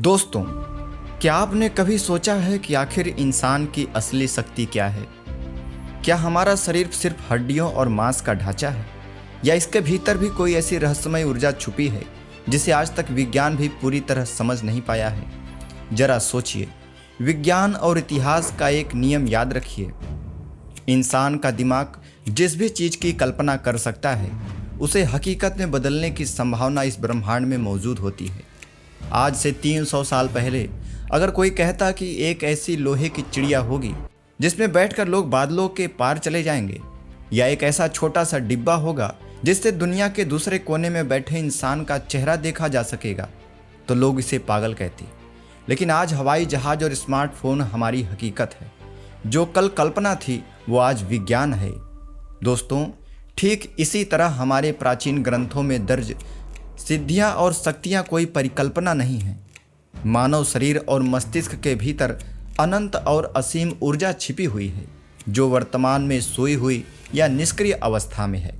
दोस्तों, क्या आपने कभी सोचा है कि आखिर इंसान की असली शक्ति क्या है? क्या हमारा शरीर सिर्फ हड्डियों और मांस का ढांचा है, या इसके भीतर भी कोई ऐसी रहस्यमय ऊर्जा छुपी है जिसे आज तक विज्ञान भी पूरी तरह समझ नहीं पाया है? जरा सोचिए, विज्ञान और इतिहास का एक नियम याद रखिए। इंसान का दिमाग जिस भी चीज की कल्पना कर सकता है, उसे हकीकत में बदलने की संभावना इस ब्रह्मांड में मौजूद होती है। आज से 300 साल पहले अगर कोई कहता कि एक ऐसी लोहे की चिड़िया होगी जिसमें बैठकर लोग बादलों के पार चले जाएंगे, या एक ऐसा छोटा सा डिब्बा होगा जिससे दुनिया के दूसरे कोने में बैठे इंसान का चेहरा देखा जा सकेगा, तो लोग इसे पागल कहते। लेकिन आज हवाई जहाज और स्मार्टफोन हमारी हकीकत है। जो कल कल्पना थी वो आज विज्ञान है। दोस्तों, ठीक इसी तरह हमारे प्राचीन ग्रंथों में दर्ज सिद्धियां और शक्तियां कोई परिकल्पना नहीं है। मानव शरीर और मस्तिष्क के भीतर अनंत और असीम ऊर्जा छिपी हुई है, जो वर्तमान में सोई हुई या निष्क्रिय अवस्था में है।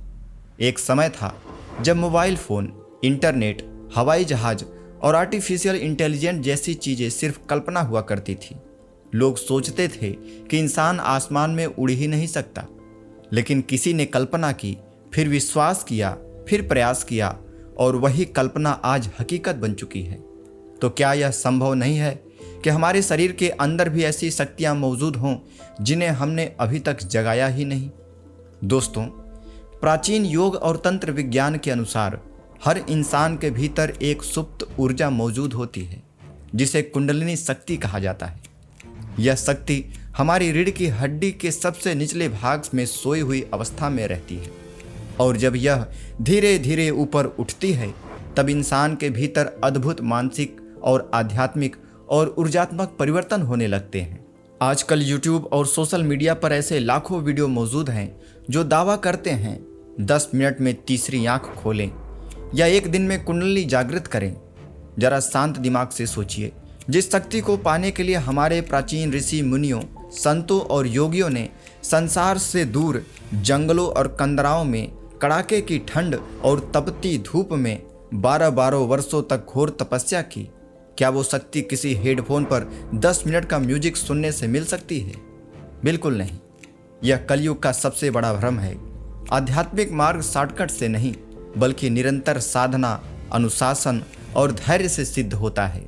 एक समय था जब मोबाइल फोन, इंटरनेट, हवाई जहाज और आर्टिफिशियल इंटेलिजेंस जैसी चीजें सिर्फ कल्पना हुआ करती थी। लोग सोचते थे कि इंसान आसमान में उड़ ही नहीं सकता, लेकिन किसी ने कल्पना की, फिर विश्वास किया, फिर प्रयास किया, और वही कल्पना आज हकीकत बन चुकी है। तो क्या यह संभव नहीं है कि हमारे शरीर के अंदर भी ऐसी शक्तियां मौजूद हों जिन्हें हमने अभी तक जगाया ही नहीं? दोस्तों, प्राचीन योग और तंत्र विज्ञान के अनुसार हर इंसान के भीतर एक सुप्त ऊर्जा मौजूद होती है, जिसे कुंडलिनी शक्ति कहा जाता है। यह शक्ति हमारी रीढ़ की हड्डी के सबसे निचले भाग में सोई हुई अवस्था में रहती है, और जब यह धीरे धीरे ऊपर उठती है, तब इंसान के भीतर अद्भुत मानसिक और आध्यात्मिक और ऊर्जात्मक परिवर्तन होने लगते हैं। आजकल यूट्यूब और सोशल मीडिया पर ऐसे लाखों वीडियो मौजूद हैं जो दावा करते हैं 10 मिनट में तीसरी आंख खोलें या एक दिन में कुंडली जागृत करें। जरा शांत दिमाग से सोचिए, जिस शक्ति को पाने के लिए हमारे प्राचीन ऋषि मुनियों, संतों और योगियों ने संसार से दूर जंगलों और कंदराओं में कड़ाके की ठंड और तपती धूप में 12-12 वर्षों तक घोर तपस्या की, क्या वो शक्ति किसी हेडफोन पर 10 मिनट का म्यूजिक सुनने से मिल सकती है? बिल्कुल नहीं। यह कलयुग का सबसे बड़ा भ्रम है। आध्यात्मिक मार्ग शॉर्टकट से नहीं, बल्कि निरंतर साधना, अनुशासन और धैर्य से सिद्ध होता है।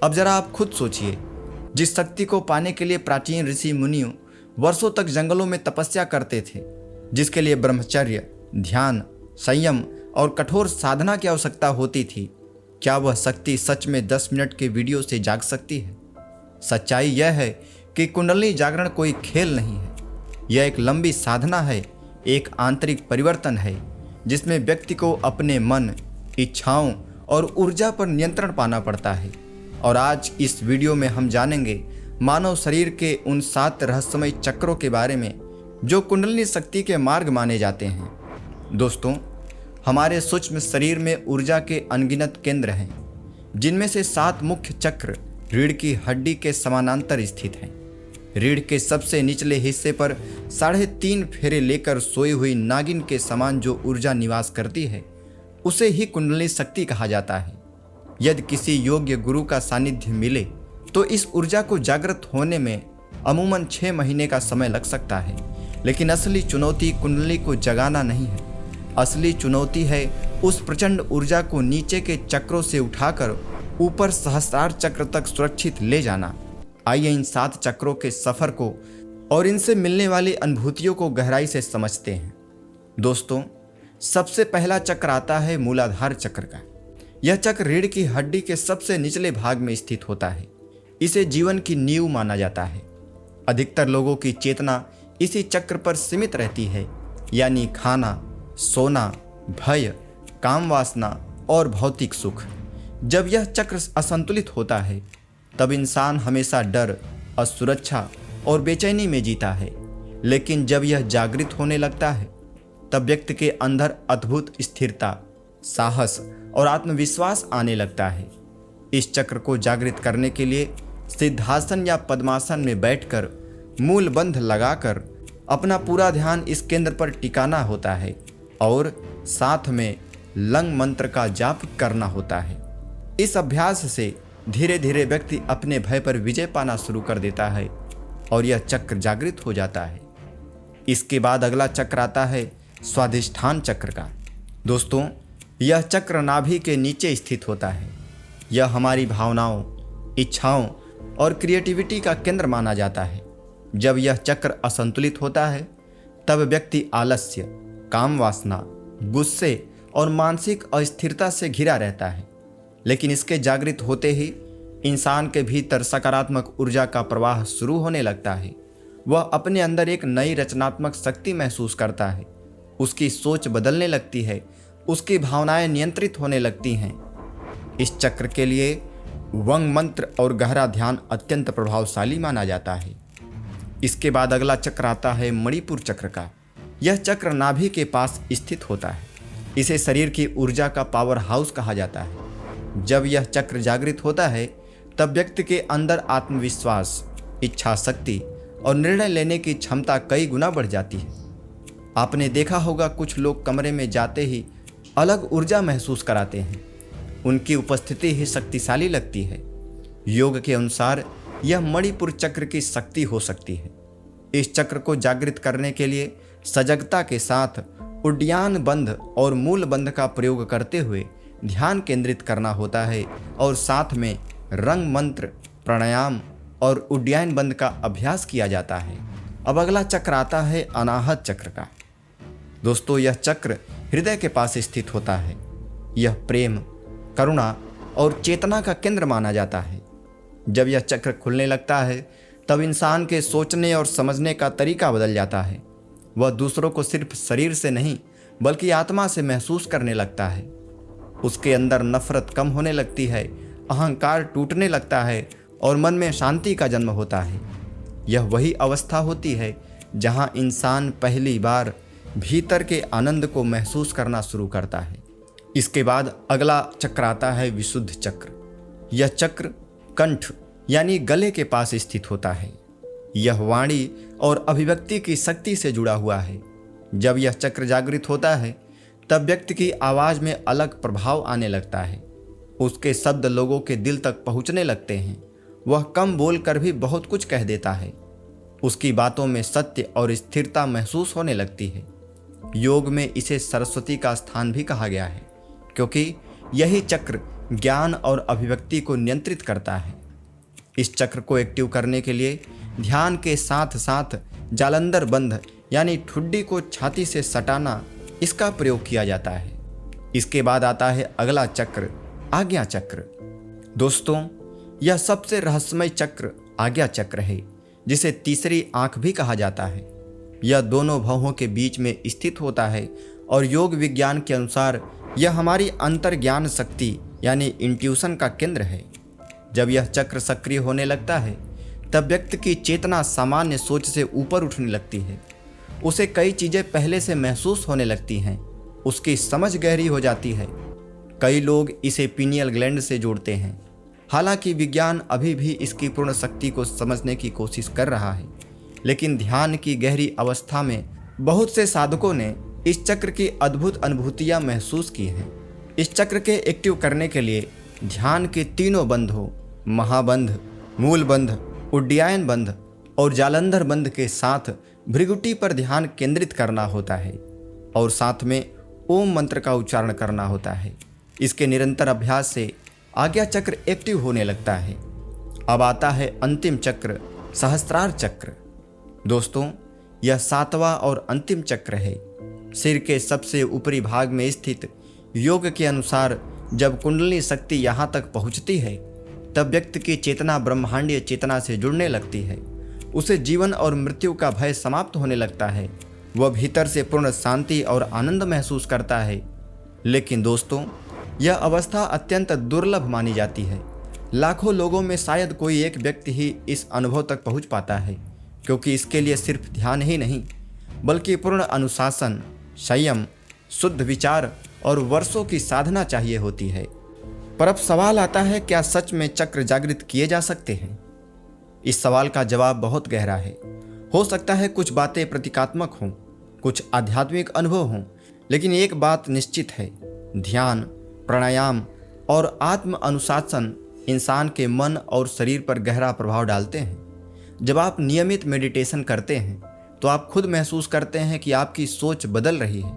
अब जरा आप खुद सोचिए, जिस शक्ति को पाने के लिए प्राचीन ऋषि मुनियों वर्षों तक जंगलों में तपस्या करते थे, जिसके लिए ब्रह्मचर्य, ध्यान, संयम और कठोर साधना की आवश्यकता होती थी, क्या वह शक्ति सच में 10 मिनट के वीडियो से जाग सकती है? सच्चाई यह है कि कुंडली जागरण कोई खेल नहीं है। यह एक लंबी साधना है, एक आंतरिक परिवर्तन है, जिसमें व्यक्ति को अपने मन, इच्छाओं और ऊर्जा पर नियंत्रण पाना पड़ता है। और आज इस वीडियो में हम जानेंगे मानव शरीर के उन 7 रहस्यमय चक्रों के बारे में जो कुंडलिनी शक्ति के मार्ग माने जाते हैं। दोस्तों, हमारे सूक्ष्म शरीर में ऊर्जा के अनगिनत केंद्र हैं, जिनमें से 7 मुख्य चक्र रीढ़ की हड्डी के समानांतर स्थित हैं। रीढ़ के सबसे निचले हिस्से पर 3.5 फेरे लेकर सोई हुई नागिन के समान जो ऊर्जा निवास करती है, उसे ही कुंडलिनी शक्ति कहा जाता है। यदि किसी योग्य गुरु का सानिध्य मिले तो इस ऊर्जा को जागृत होने में अमूमन 6 महीने का समय लग सकता है। लेकिन असली चुनौती कुंडली को जगाना नहीं है। असली चुनौती है उस प्रचंड ऊर्जा को नीचे के चक्रों से उठाकर ऊपर सहस्रार चक्र तक सुरक्षित ले जाना। आइए इन 7 चक्रों के सफर को और इनसे मिलने वाली अनुभूतियों को गहराई से समझते हैं। दोस्तों, सबसे पहला चक्र आता है मूलाधार चक्र का। यह चक्र रीढ़ की हड्डी के सबसे निचले भाग में स्थित होता है। इसे जीवन की नींव माना जाता है। अधिकतर लोगों की चेतना इसी चक्र पर सीमित रहती है, यानी खाना, सोना, भय, काम वासना और भौतिक सुख। जब यह चक्र असंतुलित होता है, तब इंसान हमेशा डर, असुरक्षा और बेचैनी में जीता है। लेकिन जब यह जागृत होने लगता है, तब व्यक्ति के अंदर अद्भुत स्थिरता, साहस और आत्मविश्वास आने लगता है। इस चक्र को जागृत करने के लिए सिद्धासन या पद्मासन में बैठकर मूल बंध लगाकर अपना पूरा ध्यान इस केंद्र पर टिकाना होता है और साथ में लंग मंत्र का जाप करना होता है। इस अभ्यास से धीरे धीरे व्यक्ति अपने भय पर विजय पाना शुरू कर देता है और यह चक्र जागृत हो जाता है। इसके बाद अगला चक्र आता है स्वाधिष्ठान चक्र का। दोस्तों, यह चक्र नाभि के नीचे स्थित होता है। यह हमारी भावनाओं, इच्छाओं और क्रिएटिविटी का केंद्र माना जाता है। जब यह चक्र असंतुलित होता है तब व्यक्ति आलस्य, काम वासना, गुस्से और मानसिक अस्थिरता से घिरा रहता है। लेकिन इसके जागृत होते ही इंसान के भीतर सकारात्मक ऊर्जा का प्रवाह शुरू होने लगता है। वह अपने अंदर एक नई रचनात्मक शक्ति महसूस करता है। उसकी सोच बदलने लगती है, उसकी भावनाएं नियंत्रित होने लगती हैं। इस चक्र के लिए वंग मंत्र और गहरा ध्यान अत्यंत प्रभावशाली माना जाता है। इसके बाद अगला चक्र आता है मणिपुर चक्र का। यह चक्र नाभि के पास स्थित होता है। इसे शरीर की ऊर्जा का पावर हाउस कहा जाता है। जब यह चक्र जागृत होता है तब व्यक्ति के अंदर आत्मविश्वास, इच्छा शक्ति और निर्णय लेने की क्षमता कई गुना बढ़ जाती है। आपने देखा होगा कुछ लोग कमरे में जाते ही अलग ऊर्जा महसूस कराते हैं। उनकी उपस्थिति ही शक्तिशाली लगती है। योग के अनुसार यह मणिपुर चक्र की शक्ति हो सकती है। इस चक्र को जागृत करने के लिए सजगता के साथ उड्डयन बंध और मूल बंध का प्रयोग करते हुए ध्यान केंद्रित करना होता है और साथ में रंग मंत्र, प्राणायाम और उड्डयन बंध का अभ्यास किया जाता है। अब अगला चक्र आता है अनाहत चक्र का। दोस्तों, यह चक्र हृदय के पास स्थित होता है। यह प्रेम, करुणा और चेतना का केंद्र माना जाता है। जब यह चक्र खुलने लगता है तब इंसान के सोचने और समझने का तरीका बदल जाता है। वह दूसरों को सिर्फ शरीर से नहीं बल्कि आत्मा से महसूस करने लगता है। उसके अंदर नफरत कम होने लगती है, अहंकार टूटने लगता है और मन में शांति का जन्म होता है। यह वही अवस्था होती है जहां इंसान पहली बार भीतर के आनंद को महसूस करना शुरू करता है। इसके बाद अगला चक्र आता है विशुद्ध चक्र। यह चक्र कंठ यानी गले के पास स्थित होता है। यह वाणी और अभिव्यक्ति की शक्ति से जुड़ा हुआ है। जब यह चक्र जागृत होता है तब व्यक्ति की आवाज में अलग प्रभाव आने लगता है। उसके शब्द लोगों के दिल तक पहुंचने लगते हैं। वह कम बोलकर भी बहुत कुछ कह देता है। उसकी बातों में सत्य और स्थिरता महसूस होने लगती है। योग में इसे सरस्वती का स्थान भी कहा गया है, क्योंकि यही चक्र ज्ञान और अभिव्यक्ति को नियंत्रित करता है। इस चक्र को एक्टिव करने के लिए ध्यान के साथ साथ जालंधर बंध यानी ठुड्डी को छाती से सटाना, इसका प्रयोग किया जाता है। इसके बाद आता है अगला चक्र आज्ञा चक्र। दोस्तों, यह सबसे रहस्यमय चक्र आज्ञा चक्र है, जिसे तीसरी आंख भी कहा जाता है। यह दोनों भवों के बीच में स्थित होता है और योग विज्ञान के अनुसार यह हमारी अंतर्ज्ञान शक्ति यानी इंट्यूशन का केंद्र है। जब यह चक्र सक्रिय होने लगता है तब व्यक्ति की चेतना सामान्य सोच से ऊपर उठने लगती है। उसे कई चीजें पहले से महसूस होने लगती हैं। उसकी समझ गहरी हो जाती है। कई लोग इसे पीनियल ग्लैंड से जोड़ते हैं। हालांकि विज्ञान अभी भी इसकी पूर्ण शक्ति को समझने की कोशिश कर रहा है, लेकिन ध्यान की गहरी अवस्था में बहुत से साधकों ने इस चक्र की अद्भुत अनुभूतियां महसूस की हैं। इस चक्र के एक्टिव करने के लिए ध्यान के तीनों बंधों महाबंध, मूल बंध, उड्डयन बंध और जालंधर बंध के साथ भृगुटी पर ध्यान केंद्रित करना होता है और साथ में ओम मंत्र का उच्चारण करना होता है। इसके निरंतर अभ्यास से आज्ञा चक्र एक्टिव होने लगता है। अब आता है अंतिम चक्र सहस्त्रार चक्र। दोस्तों, यह 7वां और अंतिम चक्र है। सिर के सबसे ऊपरी भाग में स्थित। योग के अनुसार जब कुंडली शक्ति यहाँ तक पहुँचती है तब व्यक्ति की चेतना ब्रह्मांडीय चेतना से जुड़ने लगती है। उसे जीवन और मृत्यु का भय समाप्त होने लगता है। वह भीतर से पूर्ण शांति और आनंद महसूस करता है। लेकिन दोस्तों, यह अवस्था अत्यंत दुर्लभ मानी जाती है। लाखों लोगों में शायद कोई एक व्यक्ति ही इस अनुभव तक पहुंच पाता है, क्योंकि इसके लिए सिर्फ ध्यान ही नहीं बल्कि पूर्ण अनुशासन, संयम, शुद्ध विचार और वर्षों की साधना चाहिए होती है। पर अब सवाल आता है, क्या सच में चक्र जागृत किए जा सकते हैं? इस सवाल का जवाब बहुत गहरा है। हो सकता है कुछ बातें प्रतीकात्मक हों, कुछ आध्यात्मिक अनुभव हों, लेकिन एक बात निश्चित है, ध्यान, प्राणायाम और आत्म अनुशासन इंसान के मन और शरीर पर गहरा प्रभाव डालते हैं। जब आप नियमित मेडिटेशन करते हैं तो आप खुद महसूस करते हैं कि आपकी सोच बदल रही है,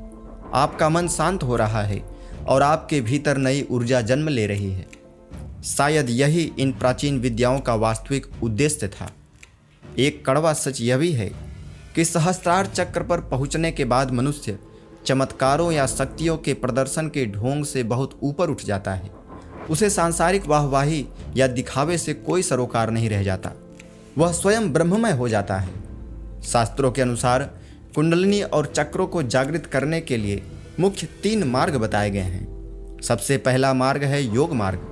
आपका मन शांत हो रहा है और आपके भीतर नई ऊर्जा जन्म ले रही है। शायद यही इन प्राचीन विद्याओं का वास्तविक उद्देश्य था। एक कड़वा सच यह भी है कि सहस्त्रार चक्र पर पहुंचने के बाद मनुष्य चमत्कारों या शक्तियों के प्रदर्शन के ढोंग से बहुत ऊपर उठ जाता है। उसे सांसारिक वाहवाही या दिखावे से कोई सरोकार नहीं रह जाता, वह स्वयं ब्रह्ममय हो जाता है। शास्त्रों के अनुसार कुंडलिनी और चक्रों को जागृत करने के लिए मुख्य 3 मार्ग बताए गए हैं। सबसे पहला मार्ग है योग मार्ग।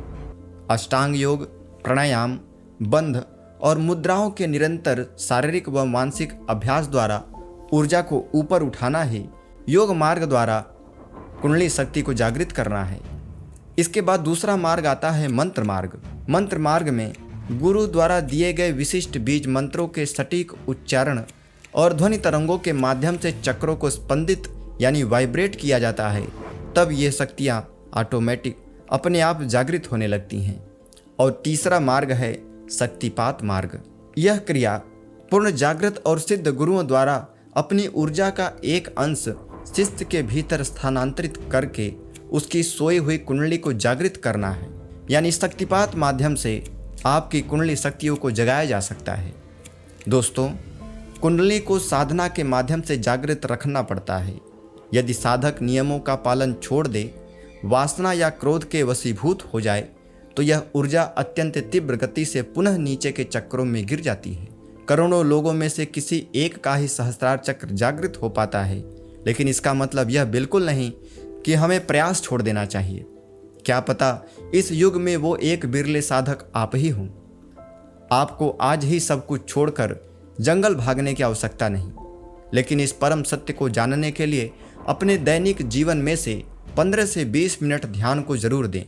अष्टांग योग, प्राणायाम, बंध और मुद्राओं के निरंतर शारीरिक व मानसिक अभ्यास द्वारा ऊर्जा को ऊपर उठाना ही योग मार्ग द्वारा कुंडली शक्ति को जागृत करना है। इसके बाद दूसरा मार्ग आता है मंत्र मार्ग। मंत्र मार्ग में गुरु द्वारा दिए गए विशिष्ट बीज मंत्रों के सटीक उच्चारण और ध्वनि तरंगों के माध्यम से चक्रों को स्पंदित यानी वाइब्रेट किया जाता है। तब ये शक्तियाँ ऑटोमेटिक अपने आप जागृत होने लगती हैं। और तीसरा मार्ग है शक्तिपात मार्ग। यह क्रिया पूर्ण जागृत और सिद्ध गुरुओं द्वारा अपनी ऊर्जा का एक अंश शिष्य के भीतर स्थानांतरित करके उसकी सोई हुई कुंडली को जागृत करना है। यानी शक्तिपात माध्यम से आपकी कुंडली शक्तियों को जगाया जा सकता है। दोस्तों, कुंडली को साधना के माध्यम से जागृत रखना पड़ता है। यदि साधक नियमों का पालन छोड़ दे, वासना या क्रोध के वशीभूत हो जाए, तो यह ऊर्जा अत्यंत तीव्र गति से पुनः नीचे के चक्रों में गिर जाती है। करोड़ों लोगों में से किसी एक का ही सहस्त्रार चक्र जागृत हो पाता है, लेकिन इसका मतलब यह बिल्कुल नहीं कि हमें प्रयास छोड़ देना चाहिए। क्या पता इस युग में वो एक बिरले साधक आप ही हों। आपको आज ही सब कुछ छोड़कर जंगल भागने की आवश्यकता नहीं, लेकिन इस परम सत्य को जानने के लिए अपने दैनिक जीवन में से 15 से 20 मिनट ध्यान को जरूर दें।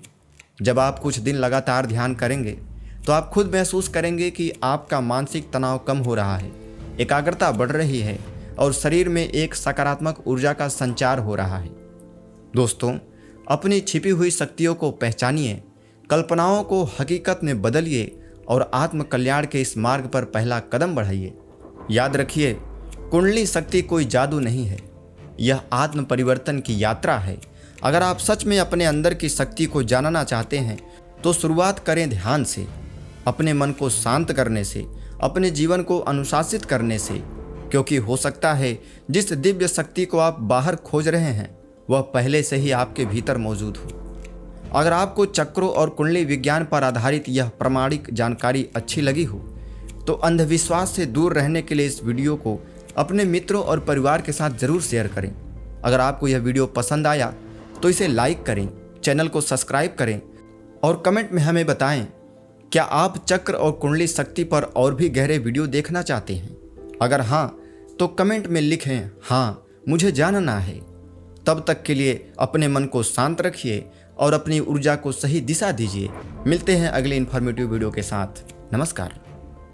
जब आप कुछ दिन लगातार ध्यान करेंगे तो आप खुद महसूस करेंगे कि आपका मानसिक तनाव कम हो रहा है, एकाग्रता बढ़ रही है और शरीर में एक सकारात्मक ऊर्जा का संचार हो रहा है। दोस्तों, अपनी छिपी हुई शक्तियों को पहचानिए, कल्पनाओं को हकीकत में बदलिए और आत्म कल्याण के इस मार्ग पर पहला कदम बढ़ाइए। याद रखिए, कुंडली शक्ति कोई जादू नहीं है, यह आत्म परिवर्तन की यात्रा है। अगर आप सच में अपने अंदर की शक्ति को जानना चाहते हैं तो शुरुआत करें ध्यान से, अपने मन को शांत करने से, अपने जीवन को अनुशासित करने से, क्योंकि हो सकता है जिस दिव्य शक्ति को आप बाहर खोज रहे हैं वह पहले से ही आपके भीतर मौजूद हो। अगर आपको चक्रों और कुंडली विज्ञान पर आधारित यह प्रामाणिक जानकारी अच्छी लगी हो तो अंधविश्वास से दूर रहने के लिए इस वीडियो को अपने मित्रों और परिवार के साथ जरूर शेयर करें। अगर आपको यह वीडियो पसंद आया तो इसे लाइक करें, चैनल को सब्सक्राइब करें और कमेंट में हमें बताएं, क्या आप चक्र और कुंडली शक्ति पर और भी गहरे वीडियो देखना चाहते हैं? अगर हाँ तो कमेंट में लिखें, हाँ मुझे जानना है। तब तक के लिए अपने मन को शांत रखिए और अपनी ऊर्जा को सही दिशा दीजिए। मिलते हैं अगले इन्फॉर्मेटिव वीडियो के साथ। नमस्कार।